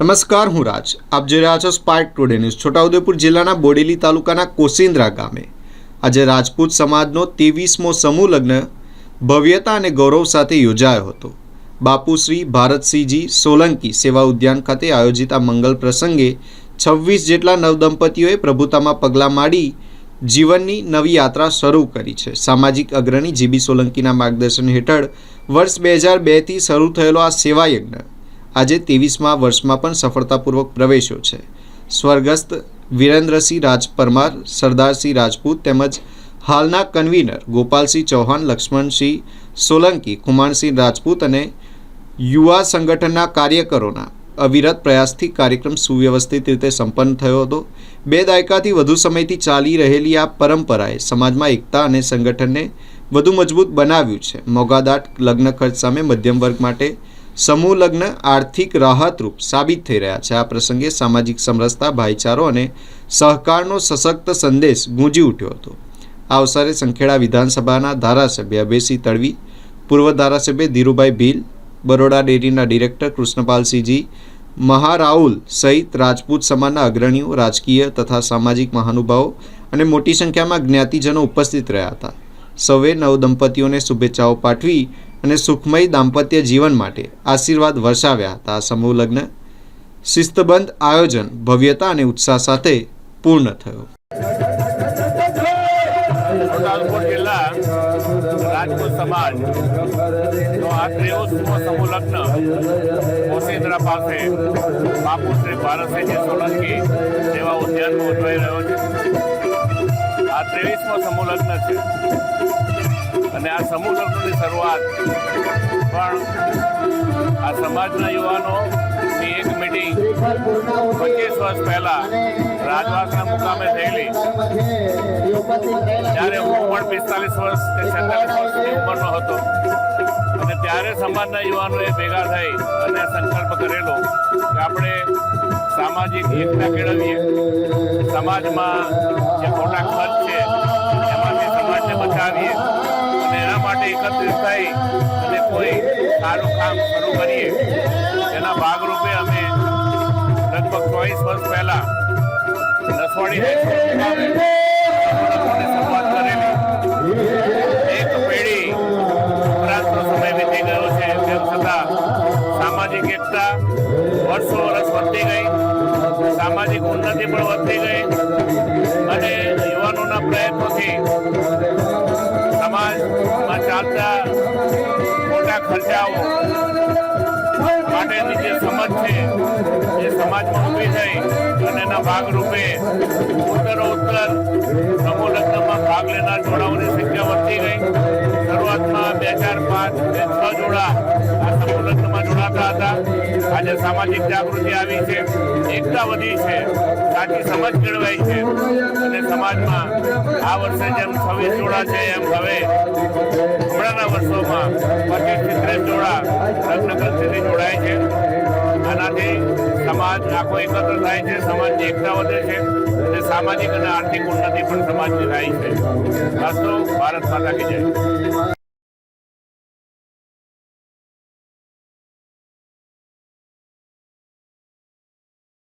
નમસ્કાર, હું રાજ. આપ જોઈ રહ્યા છો સ્પાર્ક ટુડે ન્યૂઝ. છોટાઉદેપુર જિલ્લાના બોડેલી તાલુકાના કોસિન્દ્રા ગામે આજે રાજપૂત સમાજનો 23મો સમૂહ લગ્ન ભવ્યતા અને ગૌરવ સાથે યોજાયો હતો. બાપુ શ્રી ભારતસિંહજી સોલંકી સેવા ઉદ્યાન ખાતે આયોજિત આ મંગલ પ્રસંગે 26 જેટલા નવદંપતીઓએ પ્રભુતામાં પગલાં માંડી જીવનની નવી યાત્રા શરૂ કરી છે. સામાજિક અગ્રણી જીબી સોલંકીના માર્ગદર્શન હેઠળ વર્ષ 2002થી શરૂ થયેલો આ સેવા યજ્ઞ આજે 23મા વર્ષમાં પણ સફળતાપૂર્વક પ્રવેશ્યો છે. સ્વર્ગસ્થ વિરેન્દ્રસિંહ રાજ પરમાર, સરદારસિંહ રાજપૂત તેમજ હાલના કન્વીનર ગોપાલસિંહ ચૌહાણ, લક્ષ્મણસિંહ સોલંકી, ખુમાણસિંહ રાજપૂત અને યુવા સંગઠનના કાર્યકરોના અવિરત પ્રયાસથી કાર્યક્રમ સુવ્યવસ્થિત રીતે સંપન્ન થયો હતો. 2 દાયકાથી વધુ સમયથી ચાલી રહેલી આ પરંપરાએ સમાજમાં એકતા અને સંગઠનને વધુ મજબૂત બનાવ્યું છે. મોંઘાદાટ લગ્ન ખર્ચ સામે મધ્યમ વર્ગ માટે સમૂહ લગ્ન આર્થિક રાહતરૂપ સાબિત થઈ રહ્યા છે. આ પ્રસંગે સામાજિક સમરસતા, ભાઈચારો અને સહકારનો સશક્ત સંદેશ ગૂંજી ઉઠ્યો હતો. આ અવસરે સંખેડા વિધાનસભાના ધારાસભ્ય અભયસિંહ તડવી, પૂર્વ ધારાસભ્ય ધીરુભાઈ ભીલ, બરોડા ડેરીના ડિરેક્ટર કૃષ્ણપાલસિંહજી મહારાઉલ સહિત રાજપૂત સમાજના અગ્રણીઓ, રાજકીય તથા સામાજિક મહાનુભાવો અને મોટી સંખ્યામાં જ્ઞાતિજનો ઉપસ્થિત રહ્યા હતા. સૌએ નવદંપતીઓને શુભેચ્છાઓ પાઠવી અને સુખમય દાંપત્ય જીવન માટે આશીર્વાદ વર્ષાવ્યા હતા. આ સમૂહ લગ્ન શિસ્તબદ્ધ આયોજન, ભવ્યતા અને ઉત્સાહ સાથે પૂર્ણ થયો. છોટાઉદેપુર જિલ્લા રાજપૂત સમાજનો આ 23મો સમૂહ લગ્ન કોસિન્દ્રા પાસે બાપુ શ્રી ભારતસિંહજી સોલંકી સેવા ઉદ્યાનમાં ઉજવાઈ રહ્યો છે. આ 23મો સમૂહ લગ્ન છે અને આ સમૂહ લગ્નની શરૂઆત પણ આ સમાજના યુવાનોની એક મીટિંગ 25 વર્ષ પહેલાં રાજવાસના મુકામે થયેલી, ત્યારે હું પણ 45 વર્ષ કે 46 વર્ષની ઉંમરનો હતો અને ત્યારે સમાજના યુવાનોએ ભેગા થઈ અને સંકલ્પ કરેલો કે આપણે સામાજિક એકતા કેળવીએ, સમાજમાં જે ખોટા ખર્ચ છે એમાંથી સમાજને બચાવીએ અને એના માટે એકત્રિત થઈ અને કોઈ સારું કામ શરૂ કરીએ. એના ભાગરૂપે અમે લગભગ 24 વર્ષ પહેલાં નસવાડી શરૂઆત કરેલી. એક પેઢી ઉપરાંતનો સમય વીતી ગયો છે, તેમ છતાં સામાજિક એકતા વર્ષો વર્ષ વધતી ગઈ, સામાજિક ઉન્નતિ પણ વધતી ગઈ અને યુવાનોના પ્રયત્નોથી સમાજમાં ચાલતા મોટા ખર્ચાઓ માટેની જે સમજ છે એ સમાજમાં ઊભી થઈ અને એના ભાગરૂપે ઉત્તરોત્તર સમૂહ લગ્નમાં ભાગ લેનાર જોડાઓની સંખ્યા વધતી ગઈ. શરૂઆતમાં 2, 4, 5, 6 જોડા આ સમૂહ લગ્નમાં જોડાતા હતા. આજે સામાજિક જાગૃતિ આવી છે, એકતા વધી છે, સાચી સમજ કેળવાઈ છે અને સમાજમાં આ વર્ષે જેમ 26 જોડા છે એમ હવે હમણાંના વર્ષોમાં 25 થી 30 જોડા લગ્ન કરતી જોડાય છે. આનાથી સમાજ આખો એકત્ર થાય છે, સમાજની એકતા વધે છે અને સામાજિક અને આર્થિક ઉન્નતિ પણ સમાજની થાય છે. અસ્તુ ભારત માતા કી જય.